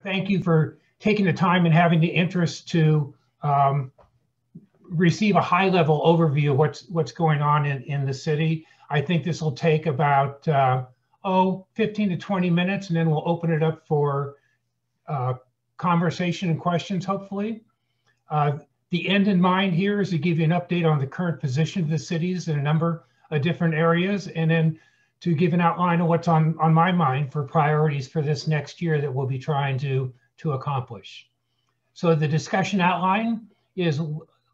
thank you for taking the time and having the interest to receive a high-level overview of what's going on in the city. I think this will take about 15 to 20 minutes, and then we'll open it up for conversation and questions, hopefully. The end in mind here is to give you an update on the current position of the cities in a number of different areas, and then to give an outline of what's on my mind for priorities for this next year that we'll be trying to accomplish. So the discussion outline is a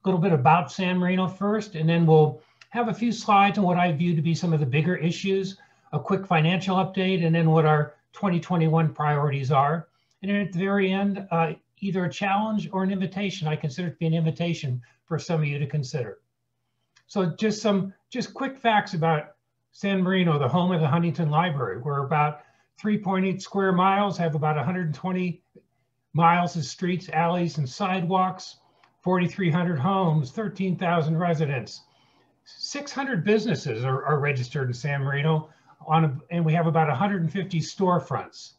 little bit about San Marino first, and then we'll have a few slides on what I view to be some of the bigger issues, a quick financial update, and then what our 2021 priorities are. And then at the very end, either a challenge or an invitation. I consider it to be an invitation for some of you to consider. So just quick facts about San Marino, the home of the Huntington Library. We're about 3.8 square miles, have about 120 miles of streets, alleys, and sidewalks, 4,300 homes, 13,000 residents. 600 businesses are registered in San Marino, and we have about 150 storefronts.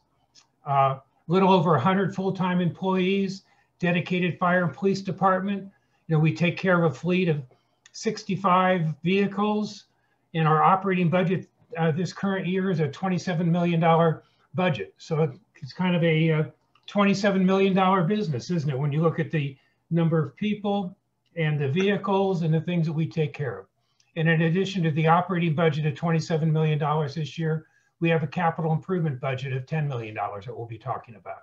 Little over 100 full-time employees, dedicated fire and police department. You know, we take care of a fleet of 65 vehicles, and our operating budget this current year is a $27 million budget. So it's kind of a $27 million business, isn't it? When you look at the number of people and the vehicles and the things that we take care of. And in addition to the operating budget of $27 million this year, we have a capital improvement budget of $10 million that we'll be talking about.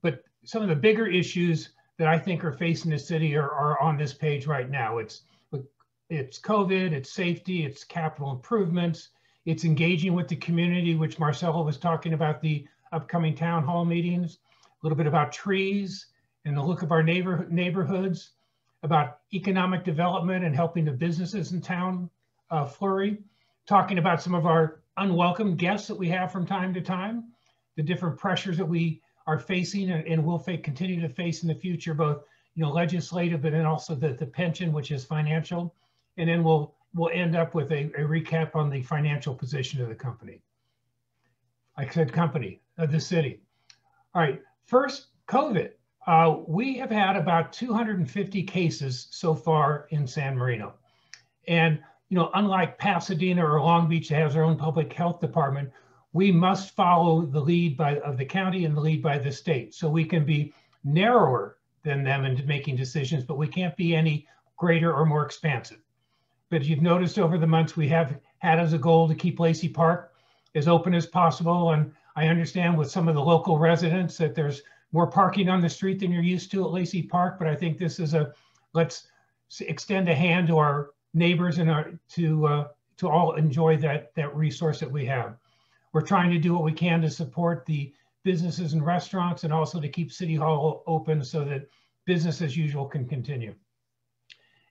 But some of the bigger issues that I think are facing the city are on this page right now. It's COVID, it's safety, it's capital improvements, it's engaging with the community, which Marcelo was talking about, the upcoming town hall meetings, a little bit about trees and the look of our neighborhoods, about economic development and helping the businesses in town flourish, talking about some of our unwelcome guests that we have from time to time, the different pressures that we are facing and will continue to face in the future, both legislative, but then also the pension, which is financial. And then we'll end up with a recap on the financial position of the company. I said company, of the city. All right, first, COVID. We have had about 250 cases so far in San Marino. And unlike Pasadena or Long Beach that has their own public health department, we must follow the lead of the county and the lead by the state. So we can be narrower than them in making decisions, but we can't be any greater or more expansive. But you've noticed over the months we have had as a goal to keep Lacey Park as open as possible. And I understand with some of the local residents that there's more parking on the street than you're used to at Lacey Park. But I think this is let's extend a hand to our neighbors and to all enjoy that resource that we have. We're trying to do what we can to support the businesses and restaurants and also to keep City Hall open so that business as usual can continue.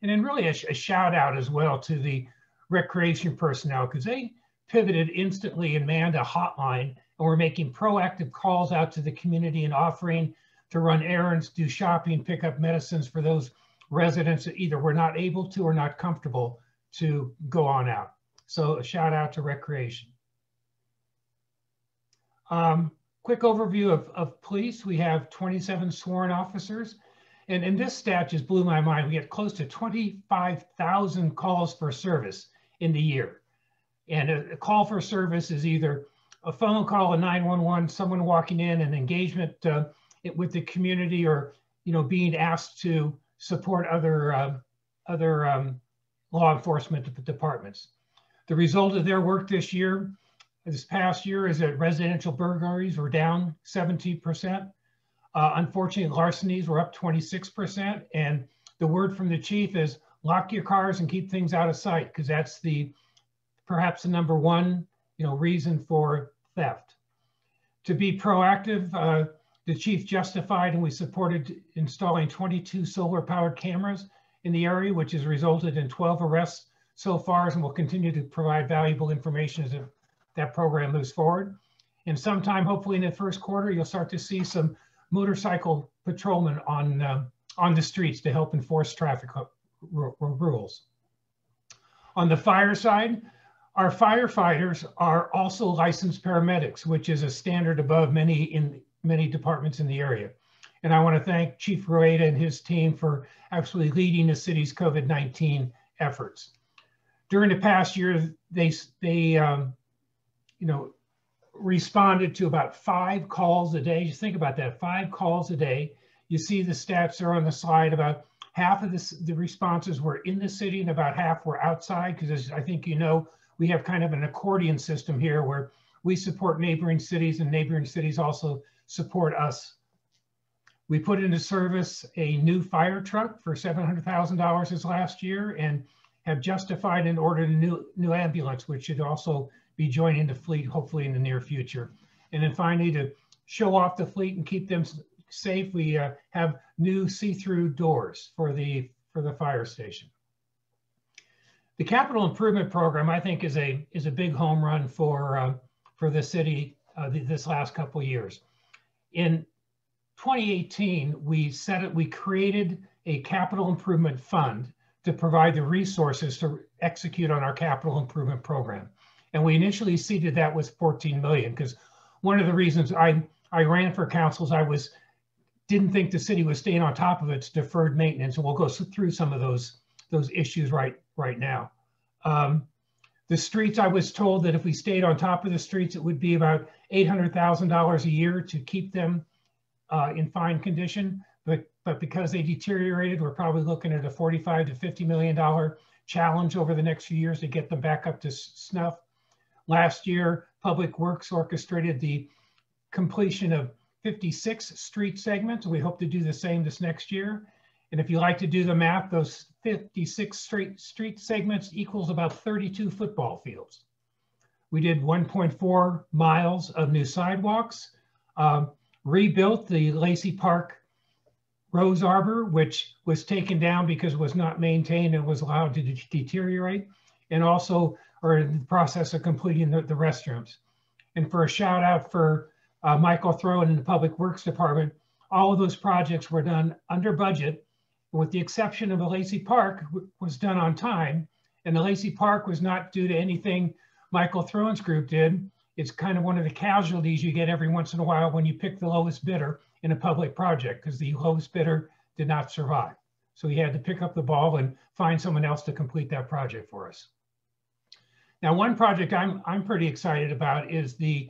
And then really a shout out as well to the recreation personnel, because they pivoted instantly and manned a hotline, and we're making proactive calls out to the community and offering to run errands, do shopping, pick up medicines for those residents that either were not able to or not comfortable to go on out. So a shout out to recreation. Quick overview of police. We have 27 sworn officers. And this stat just blew my mind. We get close to 25,000 calls for service in the year. And a call for service is either a phone call, a 911, someone walking in, an engagement with the community, or being asked to support other law enforcement departments. The result of their work this past year, is that residential burglaries were down 17%. Unfortunately, larcenies were up 26%. And the word from the chief is lock your cars and keep things out of sight, because that's perhaps the number one reason for theft. To be proactive, the chief justified and we supported installing 22 solar powered cameras in the area, which has resulted in 12 arrests so far, and will continue to provide valuable information as that program moves forward. And sometime, hopefully in the first quarter, you'll start to see some motorcycle patrolmen on the streets to help enforce traffic rules. On the fire side, our firefighters are also licensed paramedics, which is a standard above many many departments in the area. And I want to thank Chief Rueda and his team for actually leading the city's COVID-19 efforts. During the past year, they responded to about 5 calls a day. Just think about that, 5 calls a day. You see the stats are on the slide. About half of the responses were in the city and about half were outside, because as I think you know, we have kind of an accordion system here where we support neighboring cities and neighboring cities also support us. We put into service a new fire truck for $700,000 this last year and have justified and ordered a new ambulance, which should also be joining the fleet hopefully in the near future. And then finally, to show off the fleet and keep them safe, we have new see-through doors for the fire station. The capital improvement program, I think, is a big home run for the city this last couple of years. In 2018, we created a capital improvement fund to provide the resources to execute on our capital improvement program. And we initially seeded that with 14 million, because one of the reasons I ran for council is didn't think the city was staying on top of its deferred maintenance, and we'll go through some of those issues right now. The streets, I was told that if we stayed on top of the streets, it would be about $800,000 a year to keep them in fine condition. But because they deteriorated, we're probably looking at a $45 to $50 million challenge over the next few years to get them back up to snuff. Last year, Public Works orchestrated the completion of 56 street segments. We hope to do the same this next year. And if you like to do the math, those 56 street segments equals about 32 football fields. We did 1.4 miles of new sidewalks, rebuilt the Lacey Park Rose Arbor, which was taken down because it was not maintained and was allowed to deteriorate, and also are in the process of completing the restrooms. And for a shout out for Michael Throwen in the Public Works Department, all of those projects were done under budget, with the exception of the Lacey Park, was done on time. And the Lacey Park was not due to anything Michael Throwen's group did. It's kind of one of the casualties you get every once in a while when you pick the lowest bidder in a public project, because the lowest bidder did not survive. So he had to pick up the ball and find someone else to complete that project for us. Now, one project I'm pretty excited about is the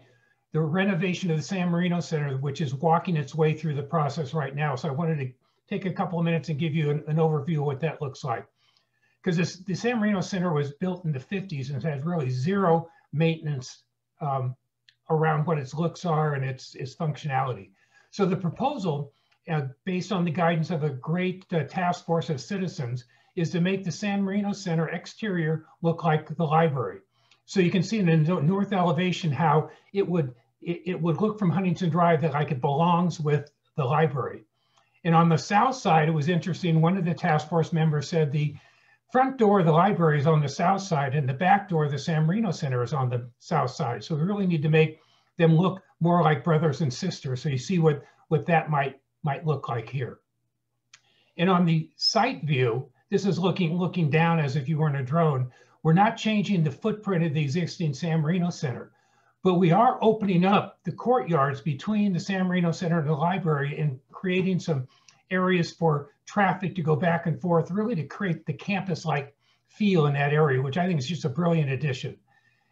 renovation of the San Marino Center, which is walking its way through the process right now. So I wanted to take a couple of minutes and give you an overview of what that looks like. Because the San Marino Center was built in the 50s and has really zero maintenance around what its looks are and its functionality. So the proposal, based on the guidance of a great task force of citizens, is to make the San Marino Center exterior look like the library. So you can see in the north elevation how it would look from Huntington Drive that like it belongs with the library. And on the south side, it was interesting. One of the task force members said the front door of the library is on the south side and the back door of the San Marino Center is on the south side. So we really need to make them look more like brothers and sisters. So you see what that might look like here. And on the site view, this is looking down as if you were in a drone. We're not changing the footprint of the existing San Marino Center, but we are opening up the courtyards between the San Marino Center and the library and creating some areas for traffic to go back and forth, really to create the campus-like feel in that area, which I think is just a brilliant addition.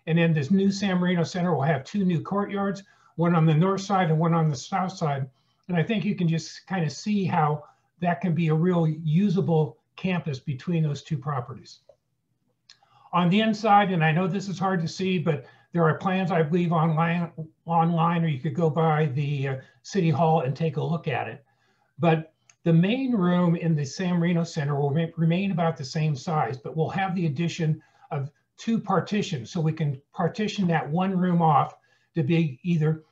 And then this new San Marino Center will have 2 new courtyards, one on the north side and one on the south side. And I think you can just kind of see how that can be a real usable campus between those 2 properties. On the inside, and I know this is hard to see, but there are plans, I believe, online, or you could go by the City Hall and take a look at it. But the main room in the San Marino Center will remain about the same size, but we'll have the addition of 2 partitions. So we can partition that one room off to be either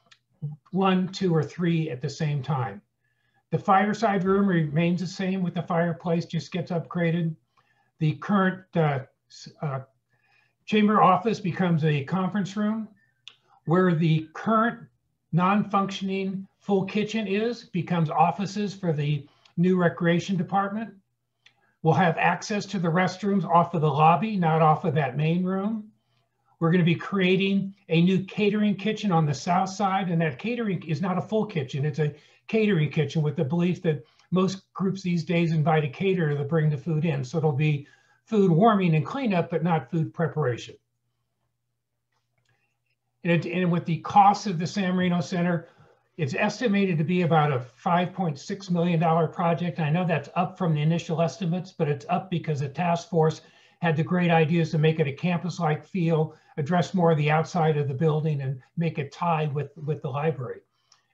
1, 2, or 3 at the same time. The fireside room remains the same with the fireplace, just gets upgraded. The current chamber office becomes a conference room. Where the current non-functioning full kitchen becomes offices for the new recreation department. We'll have access to the restrooms off of the lobby, not off of that main room. We're going to be creating a new catering kitchen on the south side, and that catering is not a full kitchen. It's a catering kitchen with the belief that most groups these days invite a caterer to bring the food in. So it'll be food warming and cleanup, but not food preparation. And with the cost of the San Marino Center, it's estimated to be about a $5.6 million project. I know that's up from the initial estimates, but it's up because the task force had the great ideas to make it a campus-like feel, address more of the outside of the building, and make it tied with the library.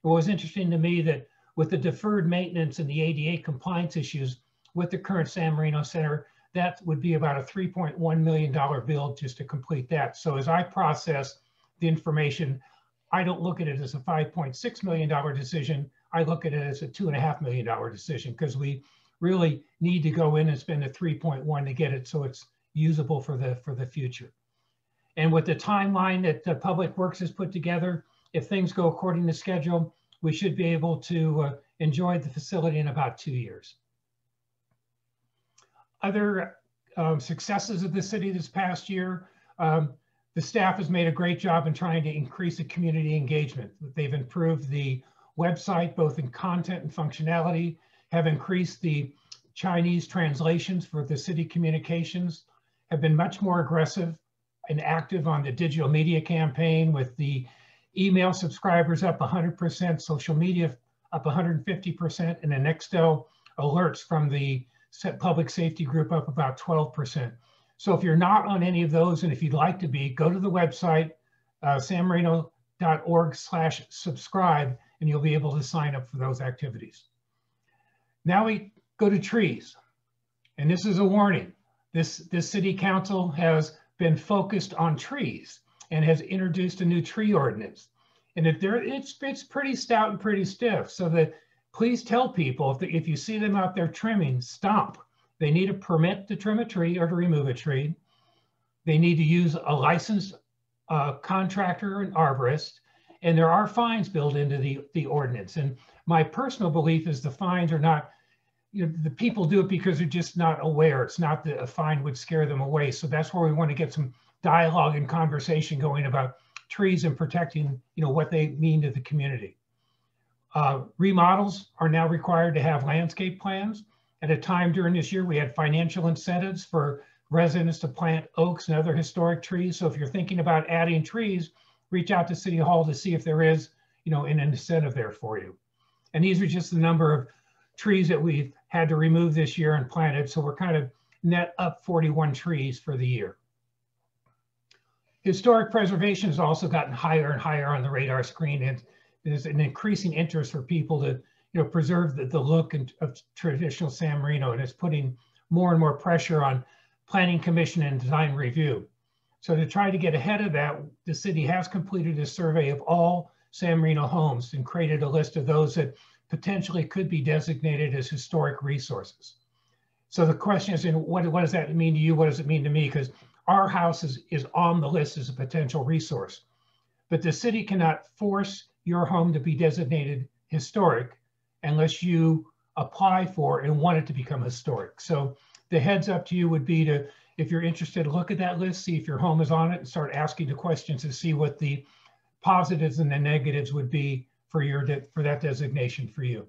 It was interesting to me that with the deferred maintenance and the ADA compliance issues with the current San Marino Center, that would be about a $3.1 million bill just to complete that. So as I process the information, I don't look at it as a $5.6 million decision. I look at it as a $2.5 million decision, because we really need to go in and spend a 3.1 to get it so it's usable for the future. And with the timeline that the Public Works has put together, if things go according to schedule, we should be able to enjoy the facility in about 2 years. Other successes of the city this past year, the staff has made a great job in trying to increase the community engagement. They've improved the website, both in content and functionality, have increased the Chinese translations for the city communications, have been much more aggressive and active on the digital media campaign, with the email subscribers up 100%, social media up 150%, and the Nextel alerts from the public safety group up about 12%. So if you're not on any of those, and if you'd like to be, go to the website, sanmarino.org/subscribe, and you'll be able to sign up for those activities. Now we go to trees. And this is a warning. This city council has been focused on trees and has introduced a new tree ordinance. And it's pretty stout and pretty stiff. So that please tell people, if you see them out there trimming, stop. They need a permit to trim a tree or to remove a tree. They need to use a licensed contractor or an arborist. And there are fines built into the ordinance. And my personal belief is the fines are not, the people do it because they're just not aware. It's not that a fine would scare them away. So that's where we want to get some dialogue and conversation going about trees and protecting, what they mean to the community. Remodels are now required to have landscape plans. At a time during this year, we had financial incentives for residents to plant oaks and other historic trees. So if you're thinking about adding trees, reach out to City Hall to see if there is, an incentive there for you. And these are just the number of trees that we've had to remove this year and planted. So we're kind of net up 41 trees for the year. Historic preservation has also gotten higher and higher on the radar screen, and there's an increasing interest for people to preserve the look of traditional San Marino, and it's putting more and more pressure on Planning Commission and Design Review. So to try to get ahead of that, the city has completed a survey of all San Marino homes and created a list of those that potentially could be designated as historic resources. So the question is, what does that mean to you? What does it mean to me? Because our house is on the list as a potential resource, but the city cannot force your home to be designated historic unless you apply for and want it to become historic. So the heads up to you would be to, if you're interested, look at that list, see if your home is on it, and start asking the questions to see what the positives and the negatives would be for that designation for you.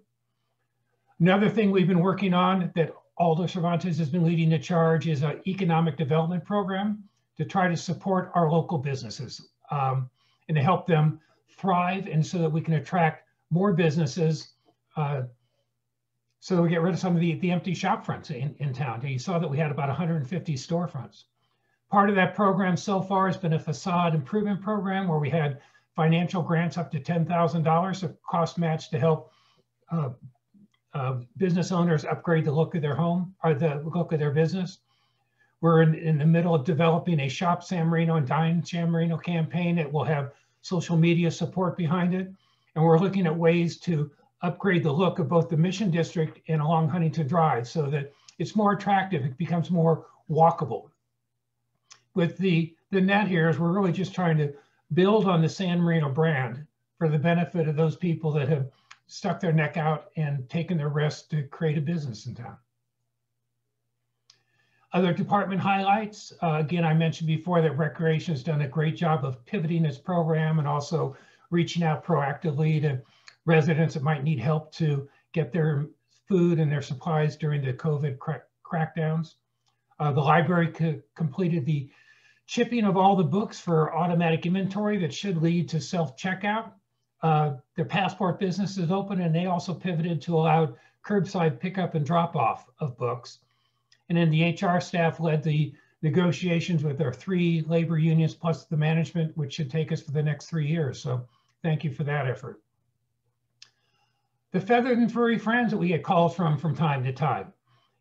Another thing we've been working on that Aldo Cervantes has been leading the charge is an economic development program to try to support our local businesses and to help them thrive, and so that we can attract more businesses so we get rid of some of the empty shop fronts in town. You saw that we had about 150 storefronts. Part of that program so far has been a facade improvement program where we had financial grants up to $10,000 of cost match to help business owners upgrade the look of their home or the look of their business. We're in the middle of developing a Shop San Marino and Dine San Marino campaign that will have social media support behind it. And we're looking at ways to upgrade the look of both the Mission District and along Huntington Drive so that it's more attractive, it becomes more walkable. With the net here is we're really just trying to build on the San Marino brand for the benefit of those people that have stuck their neck out and taken the risk to create a business in town. Other department highlights, again, I mentioned before that Recreation has done a great job of pivoting its program and also reaching out proactively to residents that might need help to get their food and their supplies during the COVID crackdowns. The library completed the chipping of all the books for automatic inventory that should lead to self-checkout. Their passport business is open, and they also pivoted to allow curbside pickup and drop off of books. And then the HR staff led the negotiations with our 3 labor unions plus the management, which should take us for the next 3 years. So thank you for that effort. The feathered and furry friends that we get calls from time to time.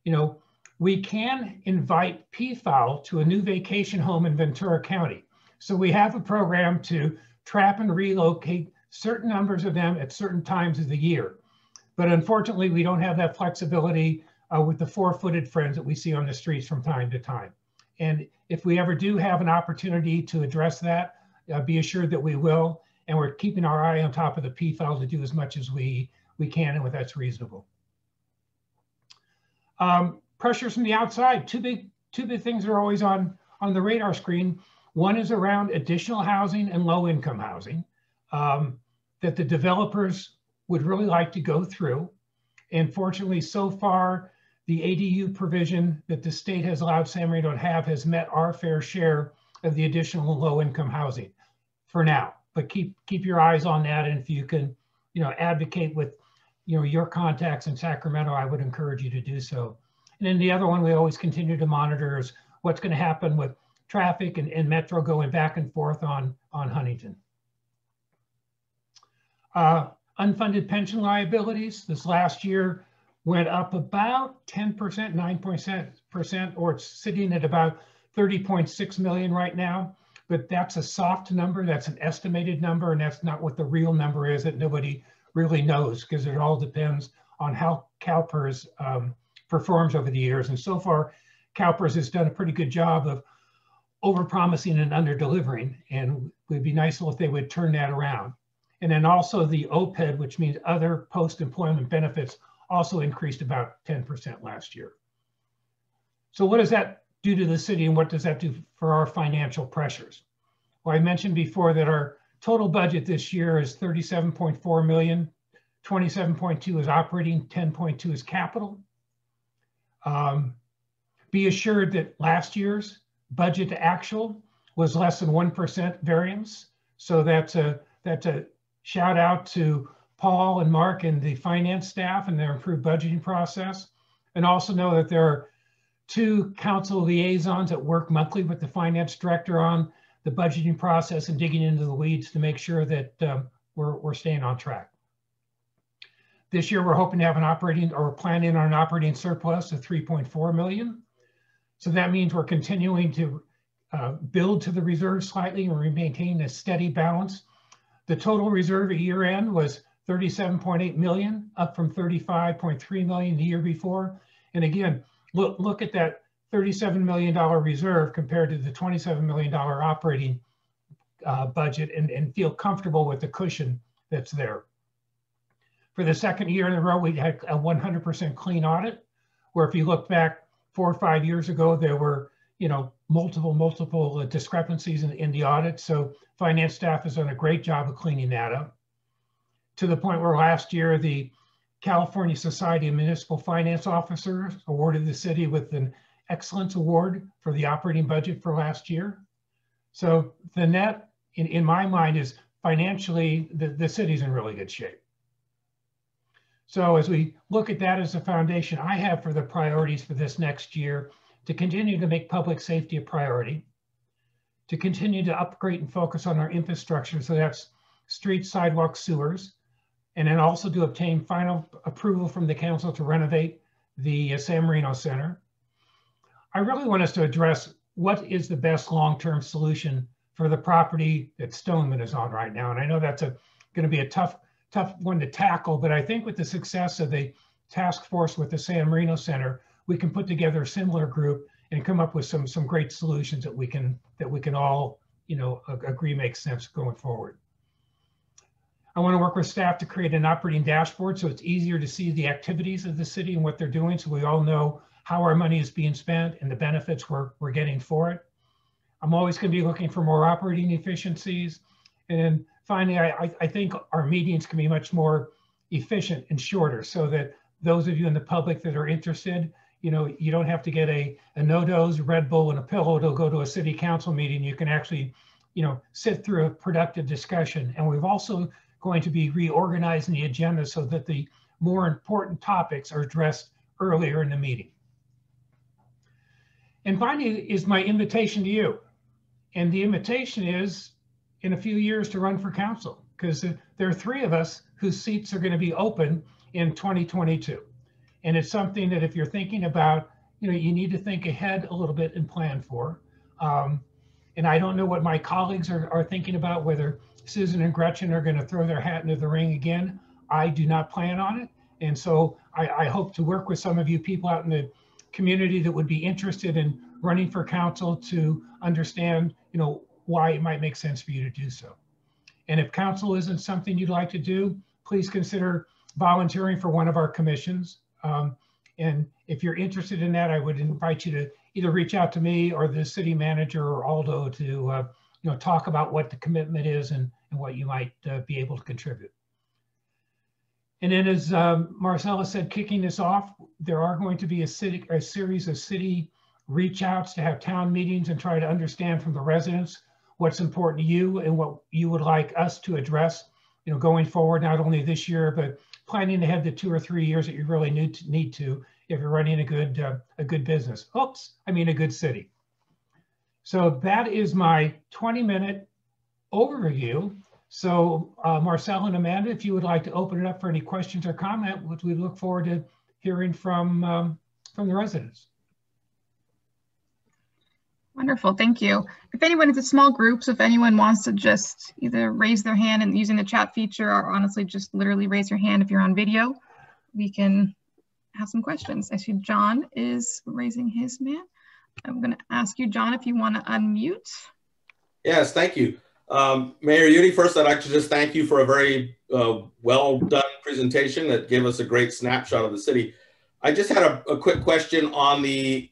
You know, we can invite peafowl to a new vacation home in Ventura County. So we have a program to trap and relocate certain numbers of them at certain times of the year. But unfortunately, we don't have that flexibility with the Fourfooted Friends that we see on the streets from time to time. And if we ever do have an opportunity to address that, be assured that we will. And we're keeping our eye on top of the peafowl to do as much as we can and that's reasonable. Pressures from the outside, two big things are always on the radar screen. One is around additional housing and low income housing that the developers would really like to go through. And fortunately, so far, the ADU provision that the state has allowed San Marino to have has met our fair share of the additional low income housing for now. But keep your eyes on that. And if you can, advocate with, your contacts in Sacramento, I would encourage you to do so. And then the other one we always continue to monitor is what's going to happen with traffic and Metro going back and forth on Huntington. Unfunded pension liabilities this last year went up about 10%, 9%, or it's sitting at about 30.6 million right now. But that's a soft number. That's an estimated number, and that's not what the real number is that nobody really knows, because it all depends on how CalPERS performs over the years. And so far, CalPERS has done a pretty good job of overpromising and under-delivering, and it would be nice if they would turn that around. And then also the OPED, which means other post-employment benefits, also increased about 10% last year. So what does that do to the city, and what does that do for our financial pressures? Well, I mentioned before that our total budget this year is 37.4 million, 27.2 is operating, 10.2 is capital. Be assured that last year's budget to actual was less than 1% variance. So that's a shout out to Paul and Mark and the finance staff and their improved budgeting process. And also know that there are 2 council liaisons that work monthly with the finance director on the budgeting process and digging into the weeds to make sure that we're staying on track. This year, we're hoping to have planning on an operating surplus of 3.4 million. So that means we're continuing to build to the reserve slightly, and we maintain a steady balance. The total reserve at year end was 37.8 million, up from 35.3 million the year before. And again, look at that $37 million reserve compared to the $27 million operating budget, and feel comfortable with the cushion that's there. For the second year in a row, we had a 100% clean audit, where if you look back 4 or 5 years ago, there were multiple discrepancies in the audit. So finance staff has done a great job of cleaning that up, to the point where last year the California Society of Municipal Finance Officers awarded the city with an Excellence Award for the operating budget for last year. So the net, in my mind, is financially, the city's in really good shape. So as we look at that as a foundation, I have for the priorities for this next year to continue to make public safety a priority, to continue to upgrade and focus on our infrastructure, so that's streets, sidewalks, sewers, and then also to obtain final approval from the council to renovate the San Marino Center. I really want us to address what is the best long-term solution for the property that Stoneman is on right now. And I know that's going to be a tough one to tackle, but I think with the success of the task force with the San Marino Center, we can put together a similar group and come up with some great solutions that we can all agree make sense going forward. I want to work with staff to create an operating dashboard so it's easier to see the activities of the city and what they're doing, so we all know how our money is being spent and the benefits we're getting for it. I'm always going to be looking for more operating efficiencies. And then finally, I think our meetings can be much more efficient and shorter, so that those of you in the public that are interested, you know, you don't have to get a no-dose Red Bull and a pillow to go to a city council meeting. You can actually, you know, sit through a productive discussion. And we've also going to be reorganizing the agenda so that the more important topics are addressed earlier in the meeting. And finally is my invitation to you. And the invitation is in a few years to run for council, because there are 3 of us whose seats are going to be open in 2022. And it's something that if you're thinking about, you know, you need to think ahead a little bit and plan for. And I don't know what my colleagues are thinking about, whether Susan and Gretchen are going to throw their hat into the ring again. I do not plan on it. And so I hope to work with some of you people out in the community that would be interested in running for council to understand, you know, why it might make sense for you to do so. And if council isn't something you'd like to do, please consider volunteering for one of our commissions. And if you're interested in that, I would invite you to either reach out to me or the city manager or Aldo to you know, talk about what the commitment is and what you might be able to contribute. And then, as Marcella said, kicking this off, there are going to be a series of city reach outs to have town meetings and try to understand from the residents what's important to you and what you would like us to address, you know, going forward, not only this year, but planning ahead the 2 or 3 years that you really need to if you're running a good business. Oops, I mean a good city. So that is my 20-minute overview. So Marcel and Amanda, if you would like to open it up for any questions or comment, we look forward to hearing from the residents. Wonderful, thank you. If anyone is in small groups, if anyone wants to just either raise their hand and using the chat feature, or honestly just literally raise your hand if you're on video, we can have some questions. I see John is raising his hand. I'm going to ask you, John, if you want to unmute. Yes, thank you. Mayor Ude, first I'd like to just thank you for a very well done presentation that gave us a great snapshot of the city. I just had a quick question on the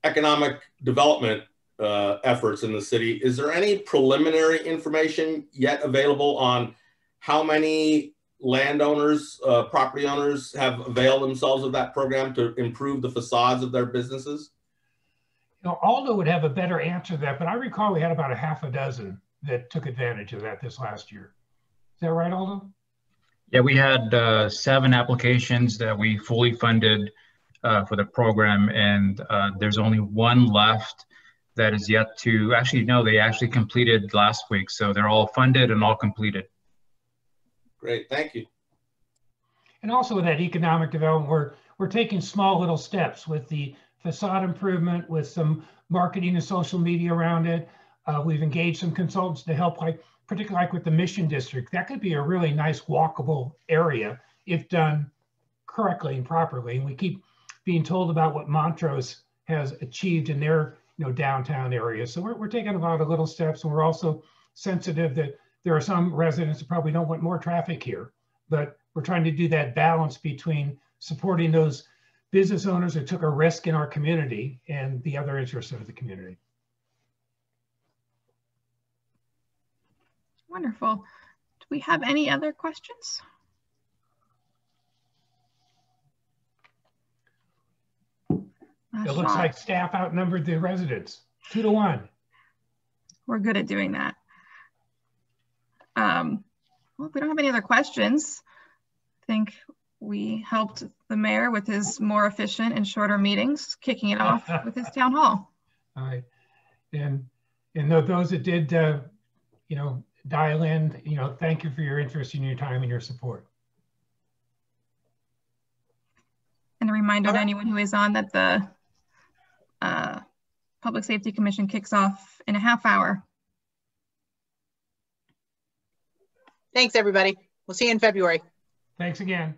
economic development efforts in the city. Is there any preliminary information yet available on how many landowners, property owners have availed themselves of that program to improve the facades of their businesses? You know, Aldo would have a better answer to that, but I recall we had about a half a dozen that took advantage of that this last year. Is that right, Aldo? Yeah, we had 7 applications that we fully funded for the program, and there's only 1 left that is yet to, actually, no, they actually completed last week. So they're all funded and all completed. Great, thank you. And also with that economic development, we're taking small little steps with the facade improvement, with some marketing and social media around it. We've engaged some consultants to help, particularly like with the Mission District. That could be a really nice walkable area if done correctly and properly. And we keep being told about what Montrose has achieved in their, you know, downtown area. So we're taking a lot of little steps, and we're also sensitive that there are some residents who probably don't want more traffic here, but we're trying to do that balance between supporting those business owners who took a risk in our community and the other interests of the community. Wonderful. Do we have any other questions? It looks like staff outnumbered the residents 2 to 1. We're good at doing that. Well, if we don't have any other questions, I think we helped the mayor with his more efficient and shorter meetings, kicking it off with his town hall. All right. And those that did, you know, dial in, you know, thank you for your interest and your time and your support. And a reminder to anyone who is on that the Public Safety Commission kicks off in a half hour. Thanks, everybody. We'll see you in February. Thanks again.